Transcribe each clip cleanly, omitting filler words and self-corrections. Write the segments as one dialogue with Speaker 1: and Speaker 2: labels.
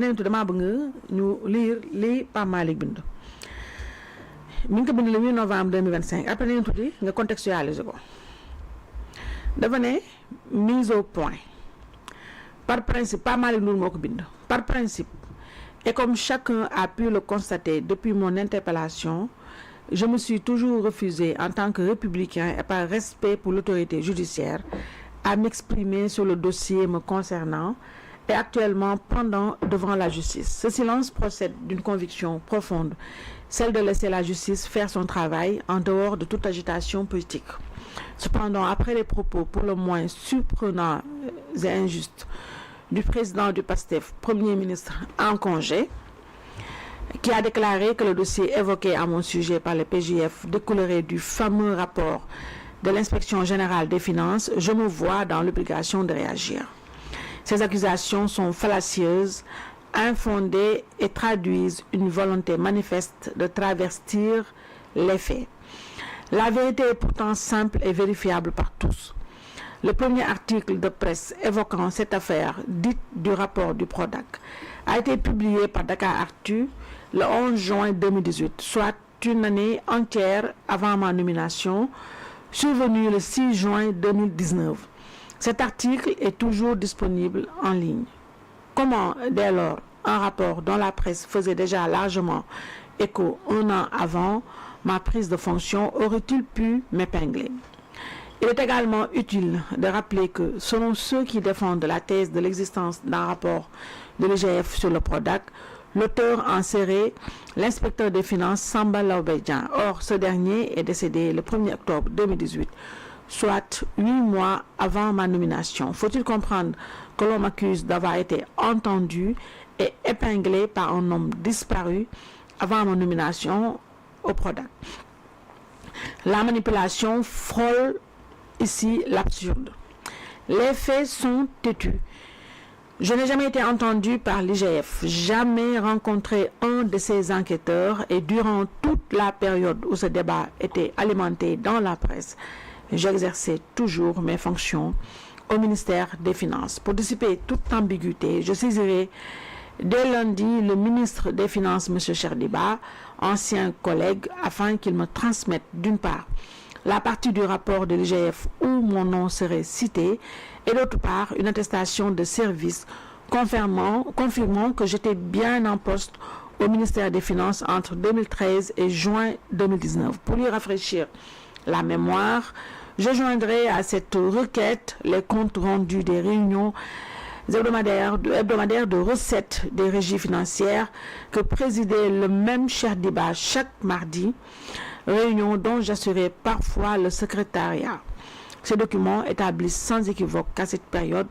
Speaker 1: neen tu damaa bëgg ñu lire li Pape Malick bind mi ngi ko bind le 8 novembre 2025 après neen tuuti nga contextualiser ko dafa ne mise au point par principe Pape Malick Ndour moo ko bind par principe et comme chacun a pu le constater depuis mon interpellation, je me suis toujours refusé en tant que républicain et par respect pour l'autorité judiciaire à m'exprimer sur le dossier me concernant et actuellement pendant devant la justice. Ce silence procède d'une conviction profonde, celle de laisser la justice faire son travail en dehors de toute agitation politique. Cependant, après les propos pour le moins surprenants et injustes du président du PASTEF, Premier ministre en congé, qui a déclaré que le dossier évoqué à mon sujet par le PJF découlerait du fameux rapport de l'inspection générale des finances, je me vois dans l'obligation de réagir. Ces accusations sont fallacieuses, infondées et traduisent une volonté manifeste de travestir les faits. La vérité est pourtant simple et vérifiable par tous. Le premier article de presse évoquant cette affaire dite du rapport du PRODAC a été publié par Dakaractu le 11 juin 2018, soit une année entière avant ma nomination, survenue le 6 juin 2019. Cet article est toujours disponible en ligne. Comment, dès lors, un rapport dont la presse faisait déjà largement écho un an avant ma prise de fonction aurait-il pu m'épingler? Il est également utile de rappeler que, selon ceux qui défendent la thèse de l'existence d'un rapport de l'IGF sur le PRODAC, l'auteur en serait l'inspecteur des finances Samba Laobé-Dieng. Or, ce dernier est décédé le 1er octobre 2018, soit 8 mois avant ma nomination. Faut-il comprendre que l'on m'accuse d'avoir été entendu et épinglé par un homme disparu avant ma nomination au PRODAC? La manipulation frôle ici l'absurde. Les faits sont têtus. Je n'ai jamais été entendu par l'IGF, jamais rencontré un de ces enquêteurs et durant toute la période où ce débat était alimenté dans la presse, j'exerçais toujours mes fonctions au ministère des Finances. Pour dissiper toute ambiguïté, je saisirai dès lundi le ministre des Finances, M. Cherdiba, ancien collègue, afin qu'il me transmette d'une part la partie du rapport de l'IGF où mon nom serait cité et d'autre part une attestation de service confirmant que j'étais bien en poste au ministère des Finances entre 2013 et juin 2019. Pour lui rafraîchir la mémoire, je joindrai à cette requête les comptes rendus des réunions hebdomadaires de recettes des régies financières que présidait le même Cherdiba chaque mardi, réunion dont j'assurais parfois le secrétariat. Ces documents établissent sans équivoque qu'à cette période,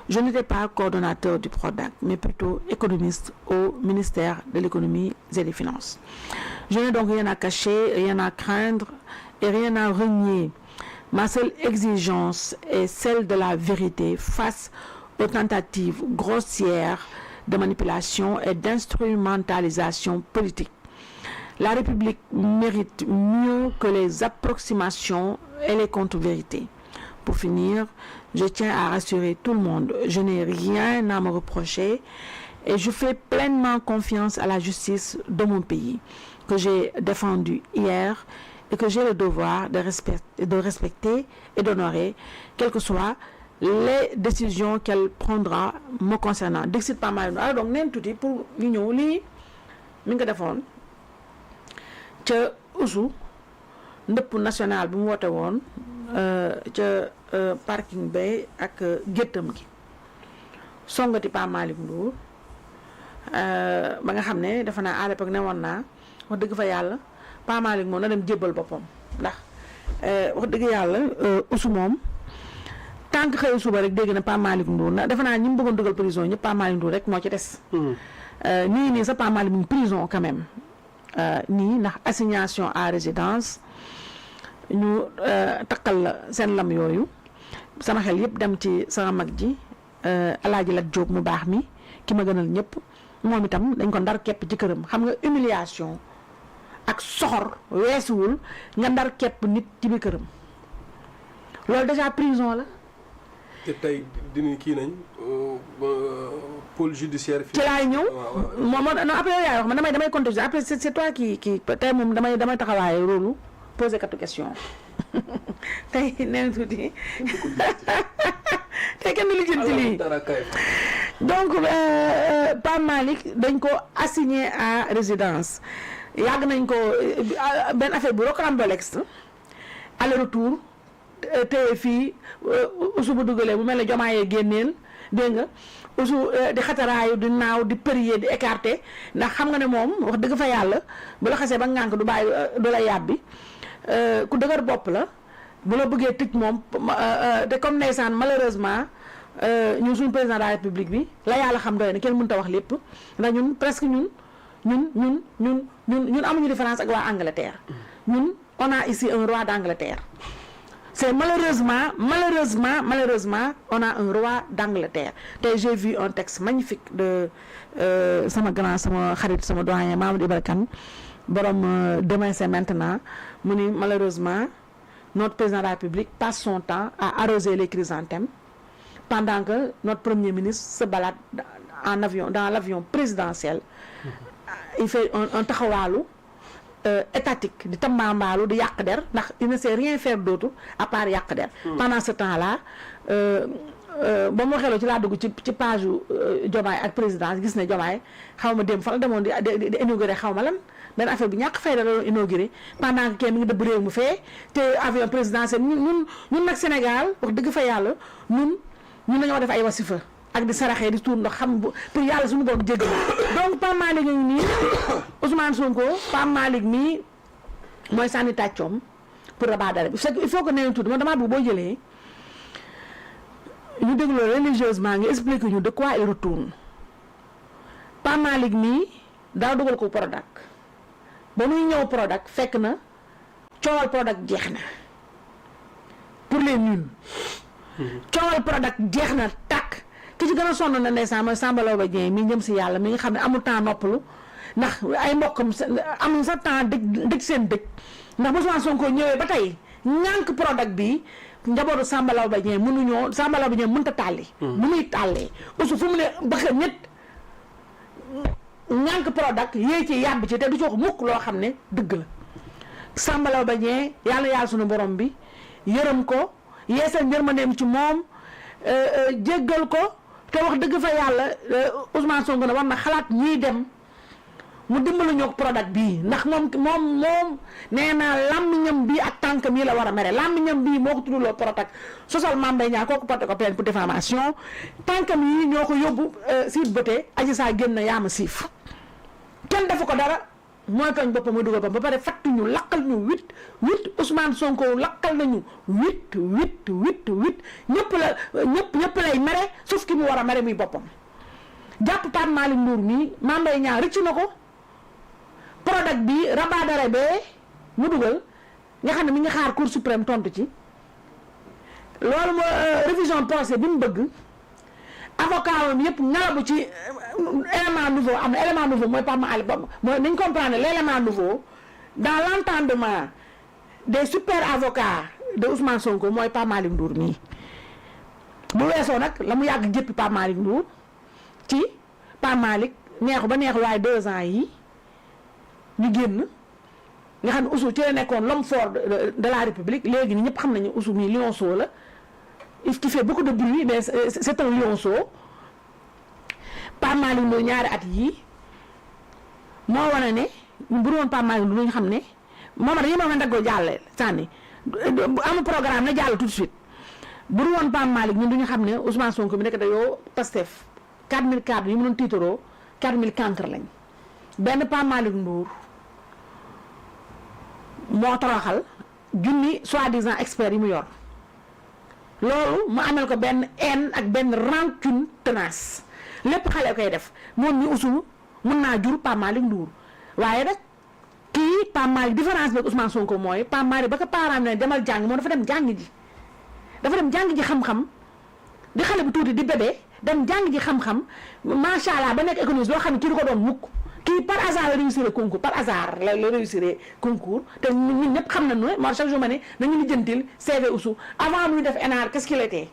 Speaker 1: je n'étais pas coordonnateur du PRODAC, mais plutôt économiste au ministère de l'économie et des finances. Je n'ai donc rien à cacher, rien à craindre et rien à renier. Ma seule exigence est celle de la vérité face aux tentatives grossières de manipulation et d'instrumentalisation politique. La République mérite mieux que les approximations et les contre-vérités. Pour finir, je tiens à rassurer tout le monde. Je n'ai rien à me reprocher et je fais pleinement confiance à la justice de mon pays, que j'ai défendue hier et que j'ai le devoir de respecter et d'honorer, quelles que soient les décisions qu'elle prendra me concernant. Dixit pas mal. Alors donc neen tuuti pour ñu ñëw lii mi nga defoon ca usu ndëpp national bi mu woote woon ca parking bay ak géttam gi songati Pape Malick Ndour ba nga xam ne dafa naa à l'époque ne woon naa wax dëgg fa yàlla Pape Malick moom na dem jébbal boppam ndax wax dëgg yàlla usu moom tant que xëy suba rek dégg na Pape Malick Ndour na defe naa ñi mu bëggoon dugal prison ñëpp Pape Malick Ndour rek moo ci des. nii sa Pape Malick mu prison quand même nii ndax assignation à résidence ñu takkal la seen lam yooyu sama xel yëpp dem ci sama mag ji Alaaji Lat Diop mu baax mi ki ma gënal ñëpp moom itam dañ ko ndar képp ci këram xam nga humiliation ak soxor weesuwul nga ndar képp nit ci biir këram loolu déjà prison la.
Speaker 2: te tey dinañ kii nañ pôle judiciaire.
Speaker 1: ci laay ñëw non après yow yaay wax man damay contexte après c'est toi qui tey moom damay taxawaaye rôle poser quatre questions tey nee na tuuti tey kenn li jël ci lii donc Pape Malick dañ ko assigné à résidence yàgg nañ ko benn affaire bu rocambolesque aller retour téye fii usu bu dugalee bu mel ne jomaayee génneel dégg nga usu di xataraayu di naaw di prier di écarter ndax xam nga ne moom wax dëgg fa yàlla bu la xasee ba ngànk du bàyyi du la yàbbi ku dëgër bopp la bu la bëggee tëj moom te comme ndeysaan malheureusement ñun suñu président de la république bi la yàlla xam doy na kenn mënut a wax lépp ndax ñun presque ñun amuñu différence ak waa Angleterre ñun on a ici un roi d'Angleterre c'est malheureusement on a un roi d'Angleterre te j'ai vu un texte magnifique de sama xarit sama doyen Mamadou Ibra Kane borom demain c'est maintenant mu ni malheureusement notre président de la République passe son temps à arroser les chrysanthèmes pendant que notre premier ministre se balade en avion dans l'avion présidentiel il fait un taxawaalu étatique di tambaambaalu di yàq der ndax il ne sait rien faire d'autre à part yàq der pendant ce temps-là ba mu xeloo ci laa dugg ci page yu Diomaye ak présidence gis ne Diomaye xaw ma dem fa la demoon di inauguré xaw ma lan benn affaire bi ñàkk fay da doon inauguré pendant que kenn mi ngi dëbb réew mu fee te avion présidentiel ñun nag Sénégal wax dëgg fa yàlla ñun dañoo def ay wasifa ak di saraxee di tuur ndox xam pour yàlla suñu borom jéggal donc Pape Malick ngi nii Ousmane Sonko Pape Malick mii mooy sànni tàccoom pour rabat d'arrêt bi il faut que nee tuuti man damaa bëgg boo jëlee ñu dégloo religieusement nga expliquer ñu de quoi il retourne Pape Malick mii daa dugal ko Prodac ba muy ñëw Prodac fekk na coowal Prodac jeex na pour les nuls coowal Prodac jeex na tàkk ki ci gën a sonn na ndeysaan mooy Samba Laobé Dieng mi jëm si yàlla mi nga xam ne amul temps noppalu ndax ay mbokkam amul sa temps dëj seen dëj ndax bu Ousmane Sonko ñëwee ba tey ñànk Prodac bi njabootu Samba Laobé Dieng mënuñoo Samba Laobé Dieng mënta tàlli bu muy tàllee aussi fu mu ne bëgg nit ñànk Prodac yéey ci yàbb ci te du ci wax mukk loo xam ne dëgg la Samba Laobé Dieng yàlla suñu borom bi yërëm ko yeesal njërmandeem ci moom jéggal ko te wax dëgg fa yàlla Ousmane Sonko ne war na xalaat ñiy dem mu dimbalu ñoo Prodac bii ndax moom nee naa làmmiñam bii ak tànkam yi la war a mere làmmiñam bii moo ko tuddloo Prodac sosal Mame Mbaye Niang kooku porté ko plainte pour diffamation tànkam yi ñoo ko yóbbu siif bëtee Adji Sarr génn na yaama siif kenn defu ko dara mooy tooñ boppam muy dugal ba pare fattu ñu lakkal ñu huit Ousmane Sonko lakkal nañu huit ñëpp lay mere sauf ki mu war a mere muy boppam jàpp Pape Malick Ndour mi Mame Mbaye Niang rëcc na ko Prodac bi rabat d'arrêt bee mu dugal nga xam ne mi ngi xaar Cour suprême tontu ci loolu moo révision procès bi mu bëgg avocat wam yëpp ngalabu ci élément nouveau am na élément nouveau mooy Pape Malick mooy nañ comprendre l'élément nouveau dans l'entendement des super avocats de Ousmane Sonko mooy Pape Malick Ndour mii bu weesoo nag la mu yàgg jëppi Pape Malick Ndour ci Pape Malick neexu ba neexu waaye 2 ans yi ñu génn nga xam ne Oussou ci la nekkoon l'homme fort de la République léegi ni ñëpp xam nañu Oussou mii lionceau la il fait beaucoup de bruit mais c'est un lionceau Pape Malick Ndour ñaari at yii moo wane ne bu dul woon Pape Malick Ndour ñu xam ne moom dañu ma daggoo jàlle sànni amul programme na jàll tout de suite bu dul woon Pape Malick ñun duñu xam ne Ousmane Sonko bi nekk dayoo Pastef 4000 cadres yi mu doon tiitaroo 4000 cancre lañ benn Pape Malick Ndour moo toroxal junni soi-disant experts yi mu yor loolu mu amel ko benn haine ak benn rancune tenace lépp xale koy def moom mi Oussou mun naa jur Pape Malick Ndour waaye nag kii Pape Malick différence bi ak Ousmane Sonko mooy Pape Malick ba ko parent ne demal jàng moom dafa dem jàng ji xam-xam di xale bu tuuti di bébé dem jàng ji xam-xam macha allah ba nekk économiste loo xam ne kii du ko doon mukk kii par hasard la réussir concours par hasard la réussir concours te ñun ñëpp xam nañu ne moi chaque jour ma ne nañu lijjantil CV Oussou avant muy def ENA qu'est-ce qu'il était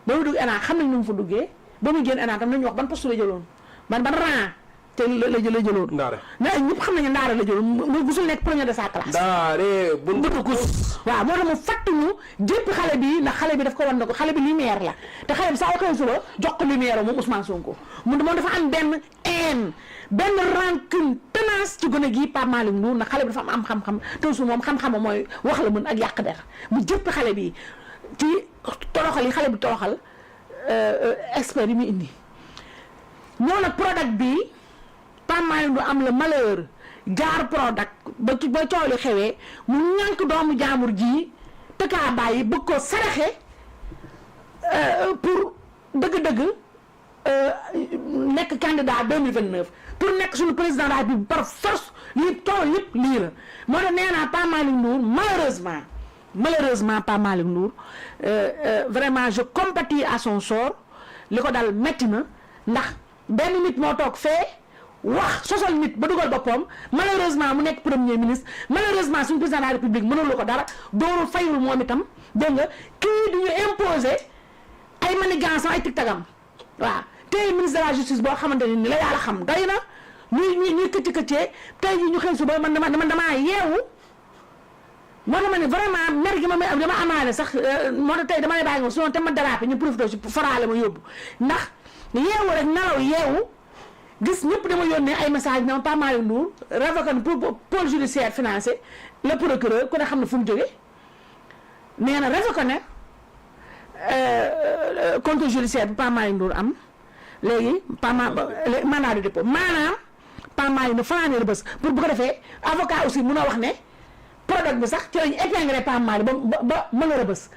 Speaker 1: ba muy dugg ENA xam nañ nu mu fa duggee ba muy génn ENA tam nañu wax ban poste la jëloon ban rang te la jëloon.
Speaker 2: Ndaare
Speaker 1: mais ñëpp xam nañu Ndaare la jëloon mu musul nekk premier de sa classe.
Speaker 2: Ndaare buntu kus.
Speaker 1: waaw moo tax mu fàttuñu jéppi xale bi ndax xale bi daf ko wan na ko xale bi lumière la te xale bi saa waxee suba jox ko lumière moom Ousmane Sonko moom dafa am benn haine benn rancune tenace ci gone gi Pape Malick Ndour ndax xale bi dafa am xam-xam te su moom xam-xam mooy wax la mën ak yàq der mu jéppi xale bi ci toroxal yi xale bi toroxal expert yi muy indi ñoo nag Prodac bi Pape Malick Ndour am le malheur jaar Prodac ba coow li xewee mu ñànk doomu jaamur ji te kaa bàyyi bëgg ko saraxe pour dëgg-dëgg nekk candidat 2029 pour nekk suñu président de la République par force lii coow yëpp lii la moo tax nee naa Pape Malick Ndour malheureusement Pape Malick Ndour vraiment je compatis à son sort li ko dal metti na ndax benn nit moo toog fee wax sosal nit ba dugal boppam malheureusement mu nekk premier ministre malheureusement suñu président de la République mënul ko dara doorul fayul moom itam dégg nga kii du ñu imposer ay manigance ay tig-tagam waaw tey ministre de la justice boo xamante ni la yàlla xam doy na ñuy këcc-këccee tey ñu xëy suba man damaa yeewu moo tax ma ne vraiment mer gi dama amaale sax moo tax tey dama lay bàyyi nga sinon te ma dérapé ñu profité ci faraale ma yóbbu ndax yeewu rek nelaw yeewu gis ñëpp dama yónnee ay message na Pape Malick Ndour révoqué pour pôle judiciaire financé le procureur ku ne xam ne fu mu jógee nee na révoqué ne compte judiciaire bi Pape Malick Ndour am léegi mandat de dépôt maanaam Pape Malick Ndour fanaanee la bés pour bu ko defee avocat aussi mun a wax ne Prodac bi sax ci lañu épinglé Pape Malick ba mën a rëbës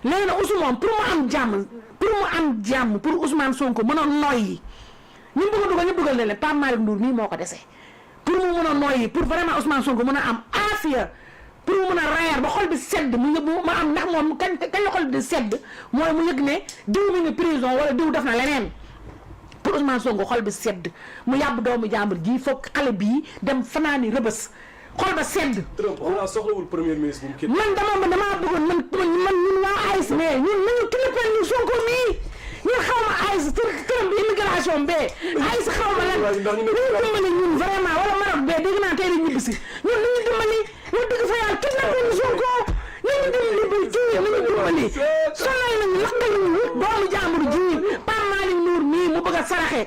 Speaker 1: léegi nag aussi moom pour mu am jàmm pour Ousmane Sonko mën a noyyi ñu bëgg a dugal ñu dugal ne leen Pape Malick Ndour nii moo ko dese pour mu mën a noyyi pour vraiment Ousmane Sonko mën a am aafiya pour mu mën a reer ba xol bi sedd mu yëg ma am ndax moom kañ la xol bi di sedd mooy mu yëg ne diw mi ngi prison wala diw def na leneen pour Ousmane Sonko xol bi sedd mu yàbb doomu jàmbur ji foog xale bii dem fanaani rëbës xol ba sedd.
Speaker 2: Trump xanaa soxlawul premier ministre bu mu
Speaker 1: man damaa bëggoon man ñun waa AIS mais ñun nañu kilipeel ñu Sonko mii ñun xaw ma AIS këram bi immigration bee AIS xaw ma lan ñu dimbali ñun vraiment wala Maroc bee dégg naa tey ñibbi si ñun nañu dimbali ñu dëgg fa yàlla kidnappé ñu Sonko nañu dimbali kii nañu dimbali sonal nañu lakkal nañu doomu jàmbur ji Pape Malick Ndour mii mu bëgg a saraxe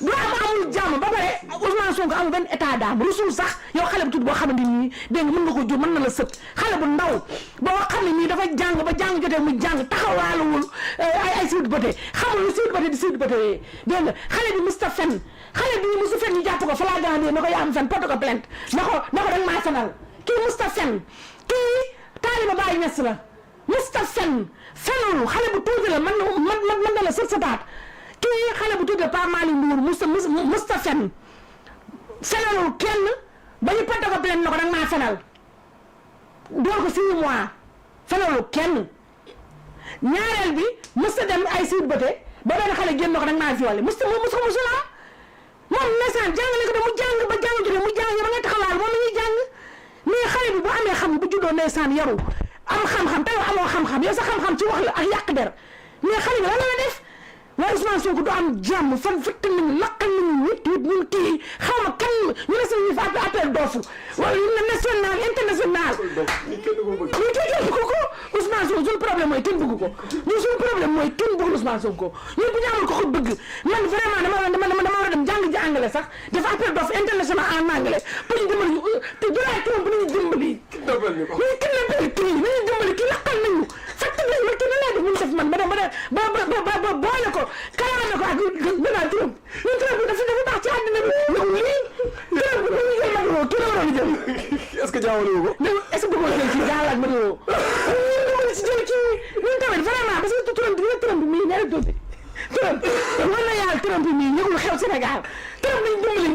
Speaker 1: du amul jàmm ba pare Ousmane Sonko amul benn état d'âme rusul sax yow xale bu tudd boo xamante ni dégg nga mën nga ko jur mën na la sët xale bu ndaw boo xam ne nii dafa jàng ba jàng jotee mu jàng taxawaaluwul ay Sweet Beauté xamul lu Sweet Beauté di Sweet Beauté dégg nga xale bi musta fen xale bi musta fen ñu jàpp ko flagrant délit na ko yaa am fen porte ko plainte na ko danga maa fenal kii musta fen kii taaliba Baay Ñas la musta fen fenul xale bu tuuti la mën na la sët sa taat kii xale bu tuddee Pape Malick Ndour musta fen fenalul kenn ba ñu porte ko plainte na ko danga maa fenal door ko 6 mois fenalul kenn ñaareel bi musta dem ay Sweet Beauté ba benn xale génn na ko danga maa violé musta musula moom ndeysaan jàngale ko de mu jàng ba jàng jotee mu jàng ba ngay taxawaal moom la ñuy jàng mais xale bi bu amee xam bu juddoo ndeysaan yaru am xam-xam te yow amoo xam-xam yow sa xam-xam ci wax la ak yàq der mais xale bi lan la def waaye Ousmane Sonko du am jàmm fan fekk nañu lakkal nañu wut ñun kii xaw ma kan ñu ne suñu fa appel d'offre wala ñu national international ñu kenn bëgg ko Ousmane Sonko suñu problème mooy kenn bëgg ko ñun suñu problème mooy kenn bëggul Ousmane Sonko ñun bu ñu amul ko ko bëgg man vraiment dama war a dem jàng ji anglais sax def appel d'offre international en anglais pour ñu dimbali ñu te Donald Trump bu ñu dimbali ñu kenn la bëgg kii nañu dimbali kii lakkal nañu fekk nañu ma kenn laa def mun def man ba boole ko kalaame ko ak Donald Trump ñun Trump dafa baax ci àddina bi yow lii Trump bi ñu jël Maduro kii la waroon jël
Speaker 2: est-ce que jaawale wu ko
Speaker 1: est-ce que bëggoon jël ci jaawale ak Maduro ñu ci jël kii ñun tamit vraiment parce que Trump bi mii nee na Trump war na yàlla Trump mii ñëwul xew Sénégal Trump dañ dimbali